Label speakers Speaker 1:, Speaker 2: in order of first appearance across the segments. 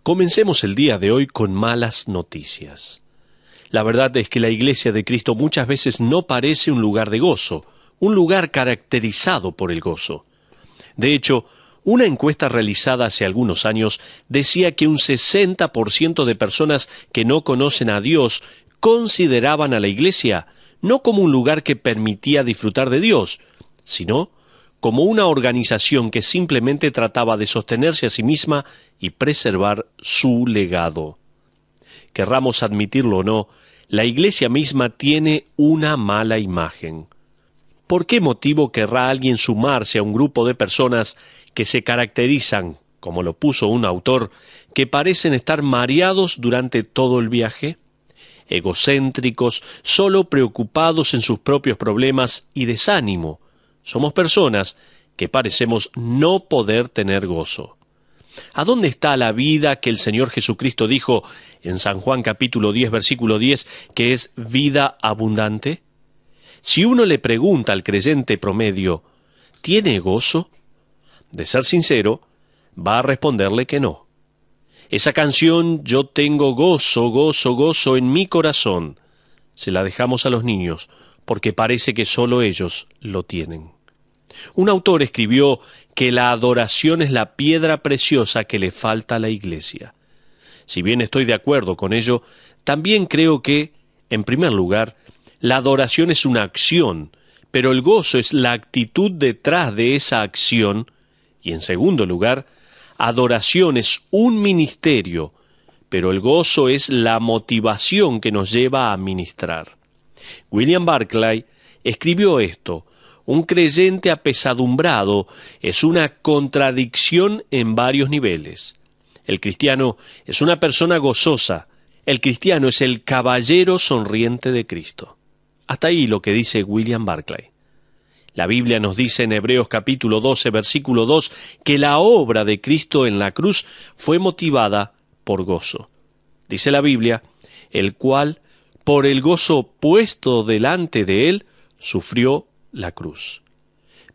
Speaker 1: Comencemos el día de hoy con malas noticias. La verdad es que la Iglesia de Cristo muchas veces no parece un lugar de gozo, un lugar caracterizado por el gozo. De hecho, una encuesta realizada hace algunos años decía que un 60% de personas que no conocen a Dios consideraban a la Iglesia no como un lugar que permitía disfrutar de Dios, sino como una organización que simplemente trataba de sostenerse a sí misma y preservar su legado. Querramos admitirlo o no, la Iglesia misma tiene una mala imagen. ¿Por qué motivo querrá alguien sumarse a un grupo de personas que se caracterizan, como lo puso un autor, que parecen estar mareados durante todo el viaje? Egocéntricos, solo preocupados en sus propios problemas y desánimo. Somos personas que parecemos no poder tener gozo. ¿A dónde está la vida que el Señor Jesucristo dijo en San Juan capítulo 10, versículo 10, que es vida abundante? Si uno le pregunta al creyente promedio, ¿tiene gozo? De ser sincero, va a responderle que no. Esa canción, yo tengo gozo, gozo, gozo en mi corazón, se la dejamos a los niños, porque parece que solo ellos lo tienen. Un autor escribió que la adoración es la piedra preciosa que le falta a la Iglesia. Si bien estoy de acuerdo con ello, también creo que, en primer lugar, la adoración es una acción, pero el gozo es la actitud detrás de esa acción, y en segundo lugar, adoración es un ministerio, pero el gozo es la motivación que nos lleva a ministrar. William Barclay escribió esto: un creyente apesadumbrado es una contradicción en varios niveles. El cristiano es una persona gozosa. El cristiano es el caballero sonriente de Cristo. Hasta ahí lo que dice William Barclay. La Biblia nos dice en Hebreos capítulo 12, versículo 2, que la obra de Cristo en la cruz fue motivada por gozo. Dice la Biblia, el cual, por el gozo puesto delante de él, sufrió la cruz.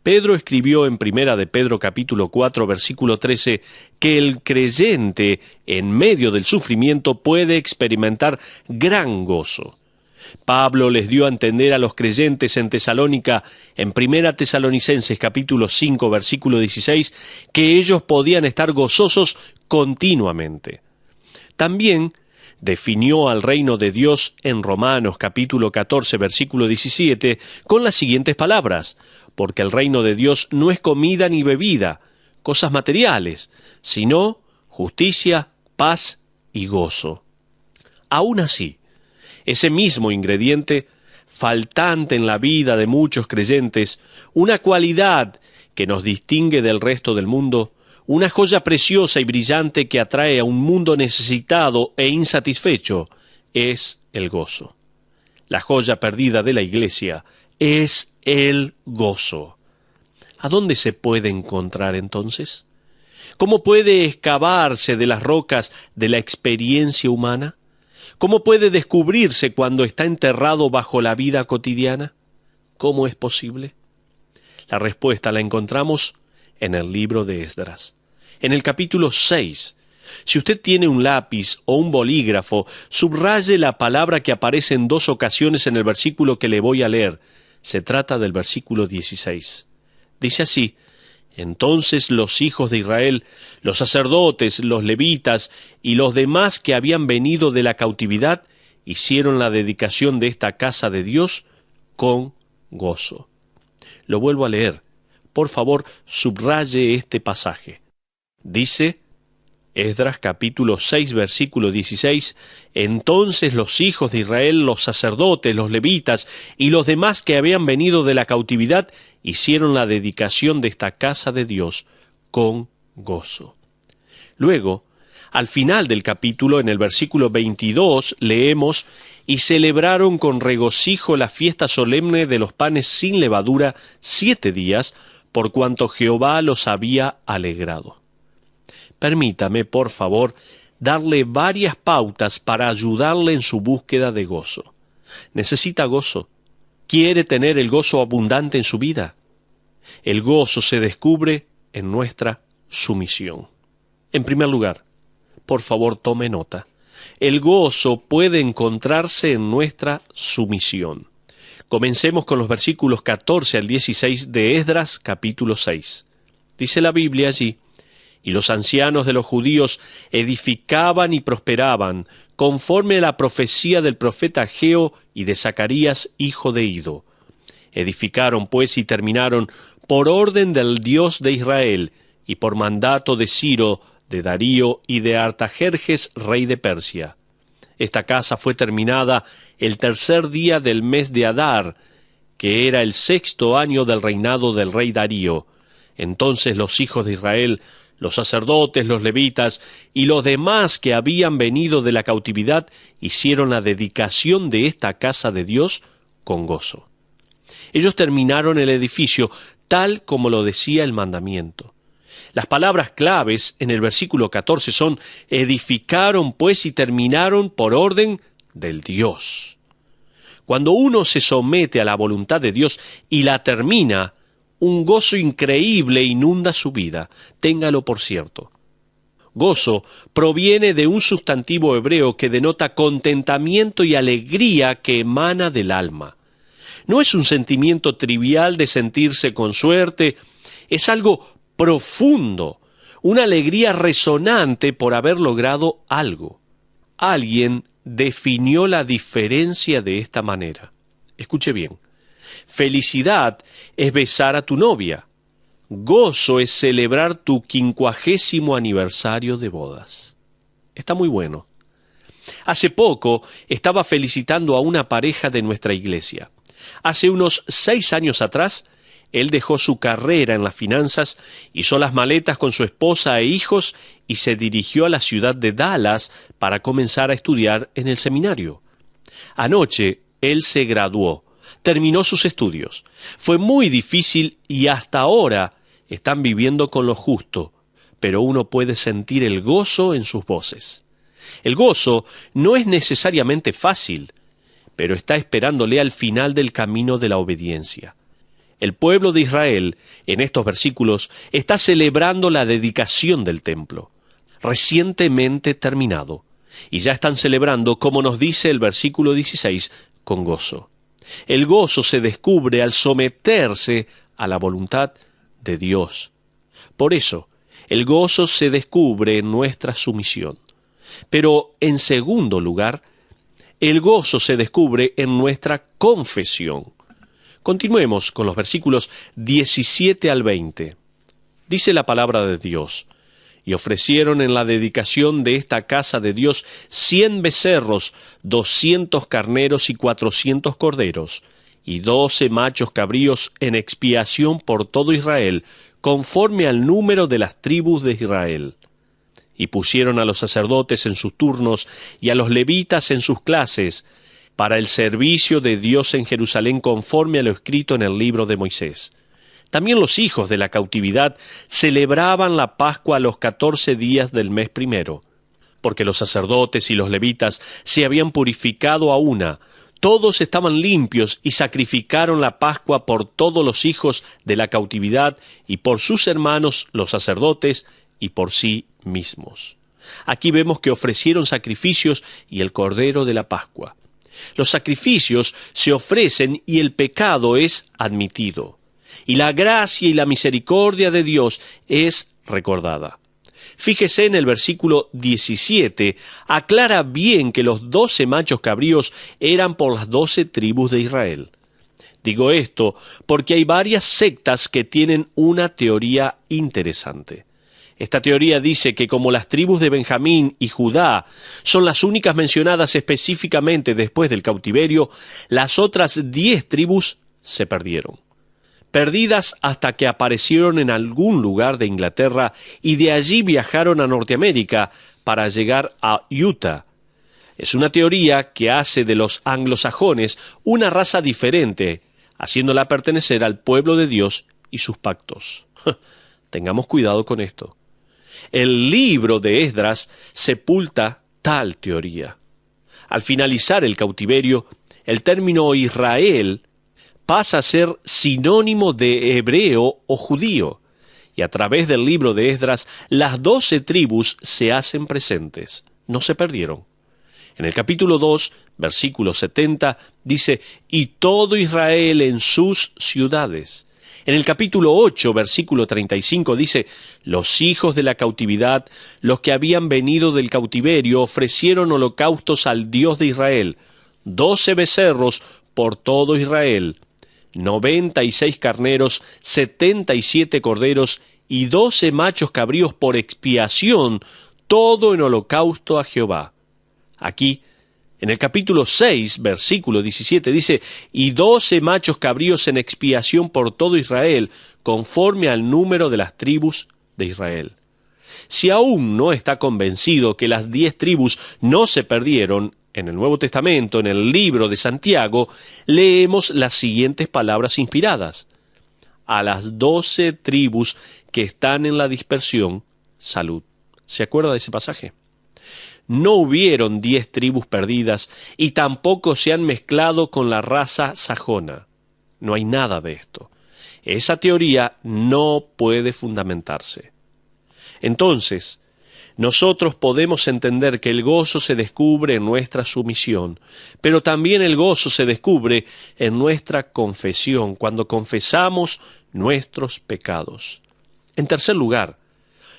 Speaker 1: Pedro escribió en Primera de Pedro capítulo 4 versículo 13 que el creyente en medio del sufrimiento puede experimentar gran gozo. Pablo les dio a entender a los creyentes en Tesalónica, en Primera Tesalonicenses capítulo 5 versículo 16, que ellos podían estar gozosos continuamente. También definió al reino de Dios en Romanos capítulo 14 versículo 17 con las siguientes palabras: porque el reino de Dios no es comida ni bebida, cosas materiales, sino justicia, paz y gozo. Aún así, ese mismo ingrediente, faltante en la vida de muchos creyentes, una cualidad que nos distingue del resto del mundo, una joya preciosa y brillante que atrae a un mundo necesitado e insatisfecho, es el gozo. La joya perdida de la Iglesia es el gozo. ¿A dónde se puede encontrar entonces? ¿Cómo puede excavarse de las rocas de la experiencia humana? ¿Cómo puede descubrirse cuando está enterrado bajo la vida cotidiana? ¿Cómo es posible? La respuesta la encontramos en el libro de Esdras. En el capítulo 6, si usted tiene un lápiz o un bolígrafo, subraye la palabra que aparece en 2 ocasiones en el versículo que le voy a leer. Se trata del versículo 16. Dice así: entonces los hijos de Israel, los sacerdotes, los levitas y los demás que habían venido de la cautividad, hicieron la dedicación de esta casa de Dios con gozo. Lo vuelvo a leer. Por favor, subraye este pasaje. Dice Esdras capítulo 6, versículo 16, entonces los hijos de Israel, los sacerdotes, los levitas y los demás que habían venido de la cautividad, hicieron la dedicación de esta casa de Dios con gozo. Luego, al final del capítulo, en el versículo 22, leemos, y celebraron con regocijo la fiesta solemne de los panes sin levadura 7 días, por cuanto Jehová los había alegrado. Permítame, por favor, darle varias pautas para ayudarle en su búsqueda de gozo. ¿Necesita gozo? ¿Quiere tener el gozo abundante en su vida? El gozo se descubre en nuestra sumisión. En primer lugar, por favor tome nota. El gozo puede encontrarse en nuestra sumisión. Comencemos con los versículos 14 al 16 de Esdras, capítulo 6. Dice la Biblia allí: y los ancianos de los judíos edificaban y prosperaban, conforme a la profecía del profeta Ageo y de Zacarías, hijo de Ido. Edificaron, pues, y terminaron por orden del Dios de Israel, y por mandato de Ciro, de Darío y de Artajerjes, rey de Persia. Esta casa fue terminada el tercer día del mes de Adar, que era el 6º año del reinado del rey Darío. Entonces los hijos de Israel, los sacerdotes, los levitas y los demás que habían venido de la cautividad, hicieron la dedicación de esta casa de Dios con gozo. Ellos terminaron el edificio tal como lo decía el mandamiento. Las palabras claves en el versículo 14 son: edificaron pues y terminaron por orden del Dios. Cuando uno se somete a la voluntad de Dios y la termina, un gozo increíble inunda su vida. Téngalo por cierto. Gozo proviene de un sustantivo hebreo que denota contentamiento y alegría que emana del alma. No es un sentimiento trivial de sentirse con suerte, es algo profundo, una alegría resonante por haber logrado algo. Alguien definió la diferencia de esta manera. Escuche bien. Felicidad es besar a tu novia. Gozo es celebrar tu 50º aniversario de bodas. Está muy bueno. Hace poco estaba felicitando a una pareja de nuestra iglesia. Hace unos 6 años atrás, él dejó su carrera en las finanzas, hizo las maletas con su esposa e hijos y se dirigió a la ciudad de Dallas para comenzar a estudiar en el seminario. Anoche, él se graduó, terminó sus estudios. Fue muy difícil y hasta ahora están viviendo con lo justo, pero uno puede sentir el gozo en sus voces. El gozo no es necesariamente fácil, pero está esperándole al final del camino de la obediencia. El pueblo de Israel, en estos versículos, está celebrando la dedicación del templo, recientemente terminado, y ya están celebrando, como nos dice el versículo 16, con gozo. El gozo se descubre al someterse a la voluntad de Dios. Por eso, el gozo se descubre en nuestra sumisión. Pero, en segundo lugar, el gozo se descubre en nuestra confesión. Continuemos con los versículos 17 al 20. Dice la palabra de Dios: y ofrecieron en la dedicación de esta casa de Dios 100 becerros, 200 carneros y 400 corderos, y 12 machos cabríos en expiación por todo Israel, conforme al número de las tribus de Israel. Y pusieron a los sacerdotes en sus turnos y a los levitas en sus clases, para el servicio de Dios en Jerusalén, conforme a lo escrito en el libro de Moisés. También los hijos de la cautividad celebraban la Pascua a los 14 días del mes primero, porque los sacerdotes y los levitas se habían purificado a una. Todos estaban limpios y sacrificaron la Pascua por todos los hijos de la cautividad y por sus hermanos los sacerdotes y por sí mismos. Aquí vemos que ofrecieron sacrificios y el cordero de la Pascua. Los sacrificios se ofrecen y el pecado es admitido, y la gracia y la misericordia de Dios es recordada. Fíjese en el versículo 17, aclara bien que los 12 machos cabríos eran por las 12 tribus de Israel. Digo esto porque hay varias sectas que tienen una teoría interesante. Esta teoría dice que como las tribus de Benjamín y Judá son las únicas mencionadas específicamente después del cautiverio, las otras 10 tribus se perdieron. Perdidas hasta que aparecieron en algún lugar de Inglaterra y de allí viajaron a Norteamérica para llegar a Utah. Es una teoría que hace de los anglosajones una raza diferente, haciéndola pertenecer al pueblo de Dios y sus pactos. Tengamos cuidado con esto. El libro de Esdras sepulta tal teoría. Al finalizar el cautiverio, el término Israel pasa a ser sinónimo de hebreo o judío, Y a través del libro de Esdras, las 12 tribus se hacen presentes, no se perdieron. En el capítulo 2, versículo 70, dice, y todo Israel en sus ciudades. En el capítulo 8, versículo 35, dice, los hijos de la cautividad, los que habían venido del cautiverio, ofrecieron holocaustos al Dios de Israel, 12 becerros por todo Israel, 96 carneros, 77 corderos y 12 machos cabríos por expiación, todo en holocausto a Jehová. Aquí, en el capítulo 6, versículo 17, dice, y 12 machos cabríos en expiación por todo Israel, conforme al número de las tribus de Israel. Si aún no está convencido que las 10 tribus no se perdieron, en el Nuevo Testamento, en el libro de Santiago, leemos las siguientes palabras inspiradas. A las 12 tribus que están en la dispersión, salud. ¿Se acuerda de ese pasaje? No hubieron 10 tribus perdidas y tampoco se han mezclado con la raza sajona. No hay nada de esto. Esa teoría no puede fundamentarse. Entonces, nosotros podemos entender que el gozo se descubre en nuestra sumisión, pero también el gozo se descubre en nuestra confesión, cuando confesamos nuestros pecados. En tercer lugar,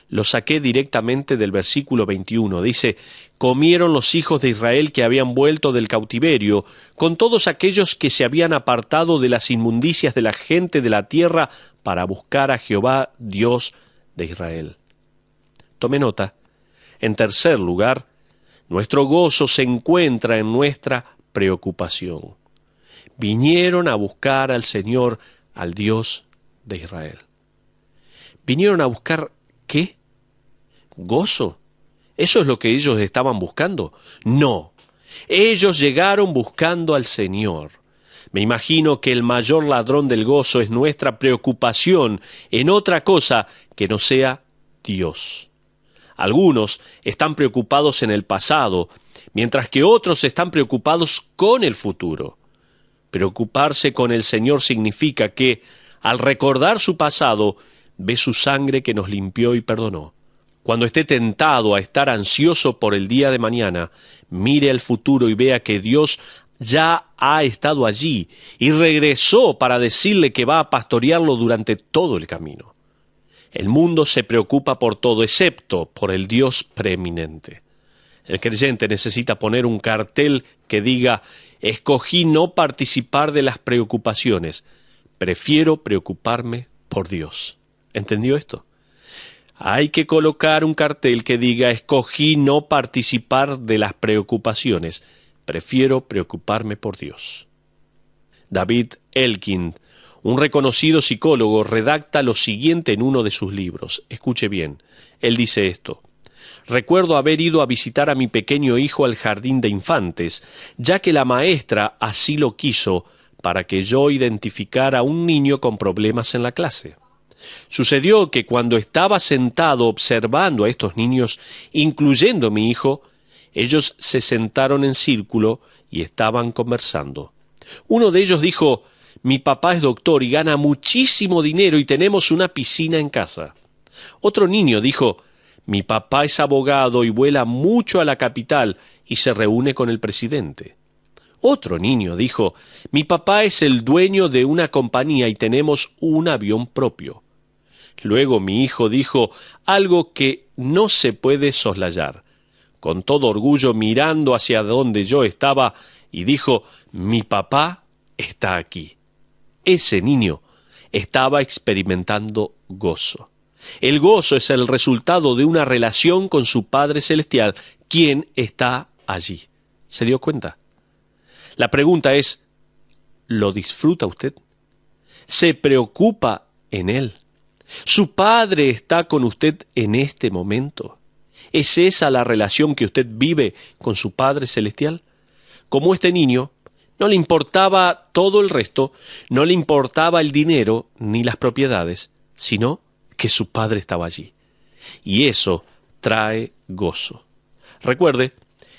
Speaker 1: lo saqué directamente del versículo 21. Dice, comieron los hijos de Israel que habían vuelto del cautiverio, con todos aquellos que se habían apartado de las inmundicias de la gente de la tierra para buscar a Jehová, Dios de Israel. Tome nota. En tercer lugar, nuestro gozo se encuentra en nuestra preocupación. Vinieron a buscar al Señor, al Dios de Israel. ¿Vinieron a buscar qué? ¿Gozo? ¿Eso es lo que ellos estaban buscando? No. Ellos llegaron buscando al Señor. Me imagino que el mayor ladrón del gozo es nuestra preocupación en otra cosa que no sea Dios. Algunos están preocupados en el pasado, mientras que otros están preocupados con el futuro. Preocuparse con el Señor significa que, al recordar su pasado, ve su sangre que nos limpió y perdonó. Cuando esté tentado a estar ansioso por el día de mañana, mire al futuro y vea que Dios ya ha estado allí y regresó para decirle que va a pastorearlo durante todo el camino. El mundo se preocupa por todo excepto por el Dios preeminente. El creyente necesita poner un cartel que diga, escogí no participar de las preocupaciones, prefiero preocuparme por Dios. ¿Entendió esto? Hay que colocar un cartel que diga, escogí no participar de las preocupaciones, prefiero preocuparme por Dios. David Elkind, un reconocido psicólogo, redacta lo siguiente en uno de sus libros. Escuche bien, él dice esto. Recuerdo haber ido a visitar a mi pequeño hijo al jardín de infantes, ya que la maestra así lo quiso para que yo identificara a un niño con problemas en la clase. Sucedió que cuando estaba sentado observando a estos niños, incluyendo mi hijo, ellos se sentaron en círculo y estaban conversando. Uno de ellos dijo, mi papá es doctor y gana muchísimo dinero y tenemos una piscina en casa. Otro niño dijo, mi papá es abogado y vuela mucho a la capital y se reúne con el presidente. Otro niño dijo, mi papá es el dueño de una compañía y tenemos un avión propio. Luego mi hijo dijo algo que no se puede soslayar, con todo orgullo mirando hacia donde yo estaba, y dijo, mi papá está aquí. Ese niño estaba experimentando gozo. El gozo es el resultado de una relación con su Padre Celestial, quien está allí. ¿Se dio cuenta? La pregunta es, ¿lo disfruta usted? ¿Se preocupa en Él? ¿Su Padre está con usted en este momento? ¿Es esa la relación que usted vive con su Padre Celestial? Como este niño, no le importaba todo el resto, no le importaba el dinero ni las propiedades, sino que su Padre estaba allí. Y eso trae gozo. Recuerde,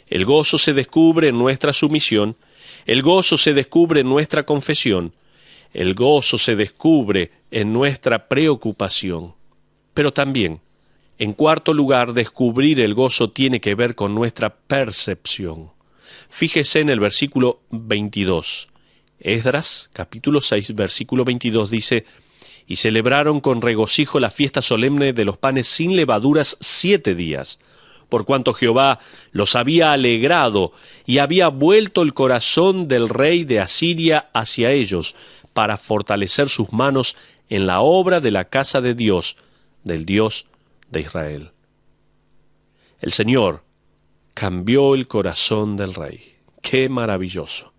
Speaker 1: el gozo se descubre en nuestra sumisión, el gozo se descubre en nuestra confesión, el gozo se descubre en nuestra preocupación. Pero también, en cuarto lugar, descubrir el gozo tiene que ver con nuestra percepción. Fíjese en el versículo 22. Esdras, capítulo 6, versículo 22 dice: «Y celebraron con regocijo la fiesta solemne de los panes sin levaduras 7 días, por cuanto Jehová los había alegrado y había vuelto el corazón del rey de Asiria hacia ellos, para fortalecer sus manos en la obra de la casa de Dios, del Dios de Israel». El Señor cambió el corazón del rey. ¡Qué maravilloso!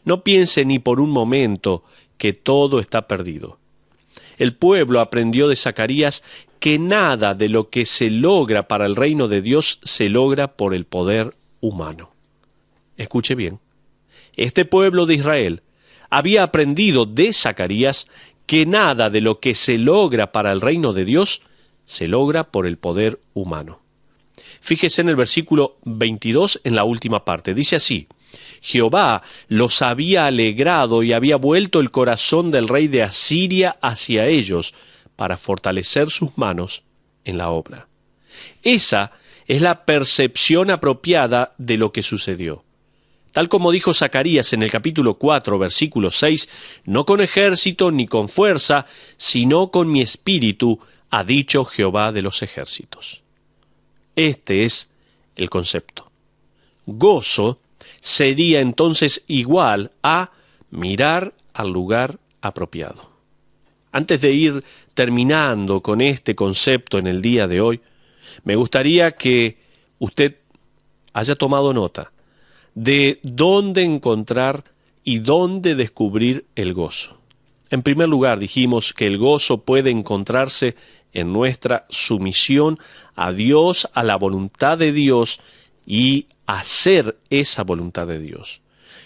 Speaker 1: No piense ni por un momento que todo está perdido. El pueblo aprendió de Zacarías que nada de lo que se logra para el reino de Dios se logra por el poder humano. Escuche bien. Este pueblo de Israel había aprendido de Zacarías que nada de lo que se logra para el reino de Dios se logra por el poder humano. Fíjese en el versículo 22, en la última parte. Dice así: «Jehová los había alegrado y había vuelto el corazón del rey de Asiria hacia ellos, para fortalecer sus manos en la obra». Esa es la percepción apropiada de lo que sucedió. Tal como dijo Zacarías en el capítulo 4, versículo 6, «No con ejército ni con fuerza, sino con mi espíritu, ha dicho Jehová de los ejércitos». Este es el concepto. Gozo sería entonces igual a mirar al lugar apropiado. Antes de ir terminando con este concepto en el día de hoy, me gustaría que usted haya tomado nota de dónde encontrar y dónde descubrir el gozo. En primer lugar, dijimos que el gozo puede encontrarse en nuestra sumisión a Dios, a la voluntad de Dios, y hacer esa voluntad de Dios.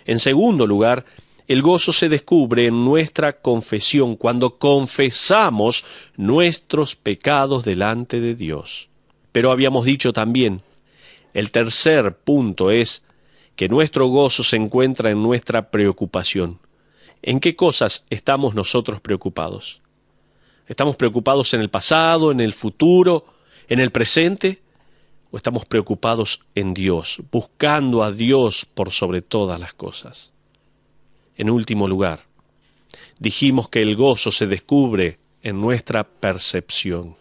Speaker 1: En segundo lugar, el gozo se descubre en nuestra confesión, cuando confesamos nuestros pecados delante de Dios. Pero habíamos dicho también, el tercer punto es que nuestro gozo se encuentra en nuestra preocupación. ¿En qué cosas estamos nosotros preocupados? ¿Estamos preocupados en el pasado, en el futuro, en el presente? ¿O estamos preocupados en Dios, buscando a Dios por sobre todas las cosas? En último lugar, dijimos que el gozo se descubre en nuestra percepción.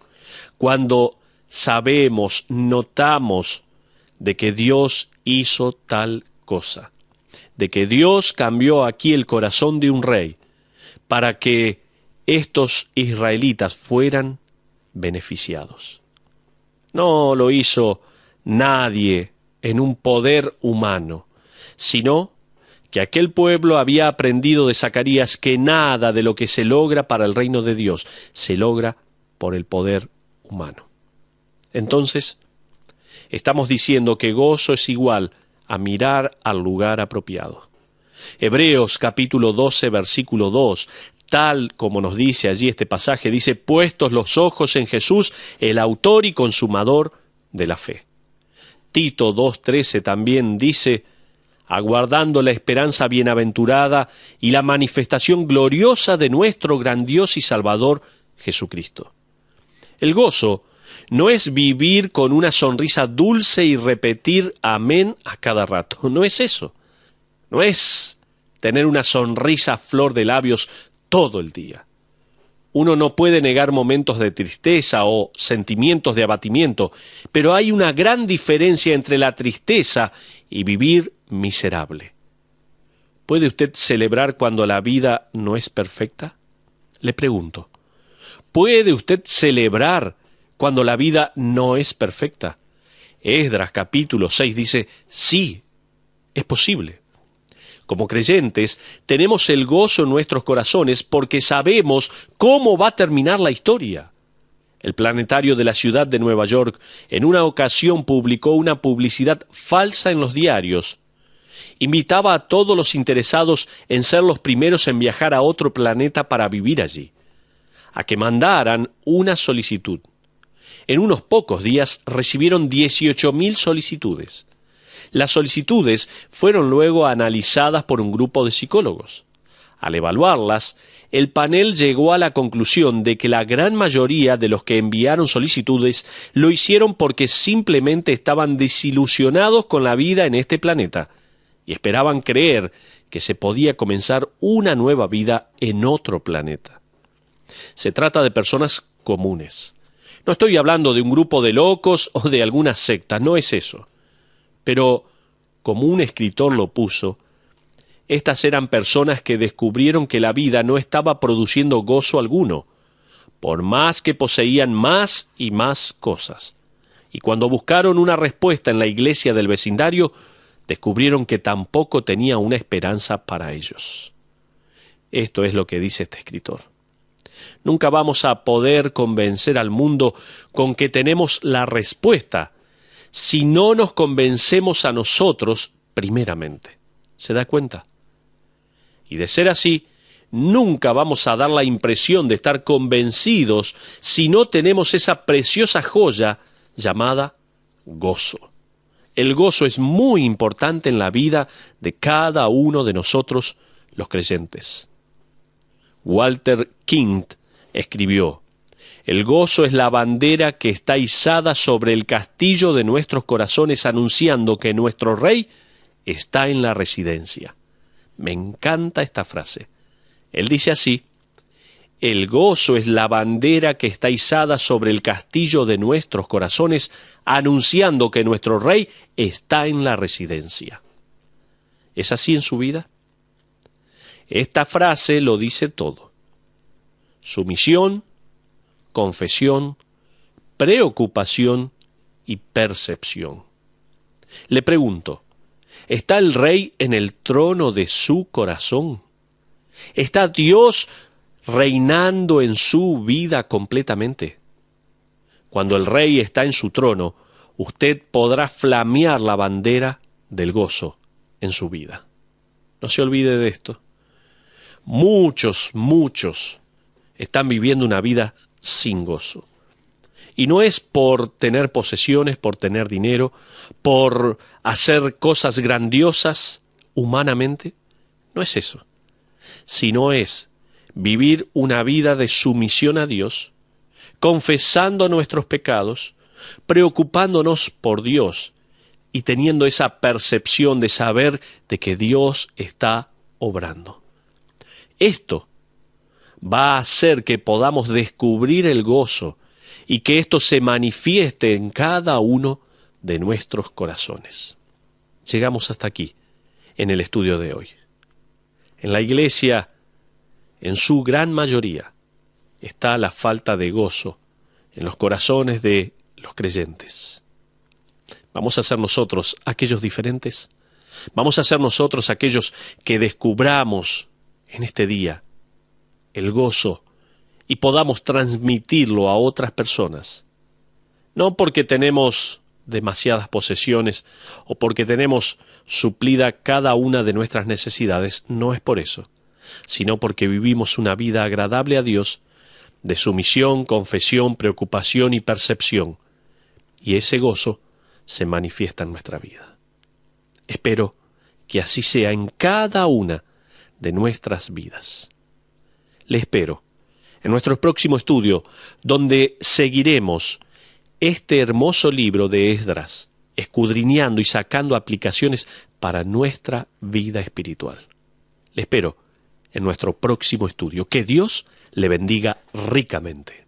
Speaker 1: Cuando sabemos, notamos de que Dios hizo tal cosa, de que Dios cambió aquí el corazón de un rey para que estos israelitas fueran beneficiados. No lo hizo nadie en un poder humano, sino que aquel pueblo había aprendido de Zacarías que nada de lo que se logra para el reino de Dios se logra por el poder humano. Entonces, estamos diciendo que gozo es igual a mirar al lugar apropiado. Hebreos capítulo 12, versículo 2, tal como nos dice allí este pasaje, dice: «Puestos los ojos en Jesús, el autor y consumador de la fe». Tito 2:13 también dice: «Aguardando la esperanza bienaventurada y la manifestación gloriosa de nuestro gran Dios y Salvador Jesucristo». El gozo no es vivir con una sonrisa dulce y repetir amén a cada rato. No es eso. No es tener una sonrisa a flor de labios todo el día. Uno no puede negar momentos de tristeza o sentimientos de abatimiento, pero hay una gran diferencia entre la tristeza y vivir miserable. ¿Puede usted celebrar cuando la vida no es perfecta? Le pregunto. ¿Puede usted celebrar cuando la vida no es perfecta? Esdras capítulo 6 dice: sí, es posible. Como creyentes, tenemos el gozo en nuestros corazones porque sabemos cómo va a terminar la historia. El planetario de la ciudad de Nueva York en una ocasión publicó una publicidad falsa en los diarios. Invitaba a todos los interesados en ser los primeros en viajar a otro planeta para vivir allí, a que mandaran una solicitud. En unos pocos días recibieron 18,000 solicitudes. Las solicitudes fueron luego analizadas por un grupo de psicólogos. Al evaluarlas, el panel llegó a la conclusión de que la gran mayoría de los que enviaron solicitudes lo hicieron porque simplemente estaban desilusionados con la vida en este planeta y esperaban creer que se podía comenzar una nueva vida en otro planeta. Se trata de personas comunes. No estoy hablando de un grupo de locos o de alguna secta, no es eso. Pero, como un escritor lo puso, estas eran personas que descubrieron que la vida no estaba produciendo gozo alguno, por más que poseían más y más cosas. Y cuando buscaron una respuesta en la iglesia del vecindario, descubrieron que tampoco tenía una esperanza para ellos. Esto es lo que dice este escritor. Nunca vamos a poder convencer al mundo con que tenemos la respuesta si no nos convencemos a nosotros primeramente. ¿Se da cuenta? Y de ser así, nunca vamos a dar la impresión de estar convencidos si no tenemos esa preciosa joya llamada gozo. El gozo es muy importante en la vida de cada uno de nosotros, los creyentes. Walter Kint escribió: el gozo es la bandera que está izada sobre el castillo de nuestros corazones anunciando que nuestro Rey está en la residencia. Me encanta esta frase. Él dice así: el gozo es la bandera que está izada sobre el castillo de nuestros corazones anunciando que nuestro Rey está en la residencia. ¿Es así en su vida? Esta frase lo dice todo. Sumisión, confesión, preocupación y percepción. Le pregunto, ¿está el Rey en el trono de su corazón? ¿Está Dios reinando en su vida completamente? Cuando el Rey está en su trono, usted podrá flamear la bandera del gozo en su vida. No se olvide de esto. Muchos están viviendo una vida sin gozo. Y no es por tener posesiones, por tener dinero, por hacer cosas grandiosas humanamente. No es eso. Sino es vivir una vida de sumisión a Dios, confesando nuestros pecados, preocupándonos por Dios y teniendo esa percepción de saber de que Dios está obrando. Esto va a hacer que podamos descubrir el gozo y que esto se manifieste en cada uno de nuestros corazones. Llegamos hasta aquí, en el estudio de hoy. En la iglesia, en su gran mayoría, está la falta de gozo en los corazones de los creyentes. ¿Vamos a ser nosotros aquellos diferentes? ¿Vamos a ser nosotros aquellos que descubramos en este día el gozo y podamos transmitirlo a otras personas? No porque tenemos demasiadas posesiones o porque tenemos suplida cada una de nuestras necesidades, no es por eso, sino porque vivimos una vida agradable a Dios, de sumisión, confesión, preocupación y percepción, y ese gozo se manifiesta en nuestra vida. Espero que así sea en cada una de nuestras vidas. Le espero en nuestro próximo estudio, donde seguiremos este hermoso libro de Esdras, escudriñando y sacando aplicaciones para nuestra vida espiritual. Le espero en nuestro próximo estudio. Que Dios le bendiga ricamente.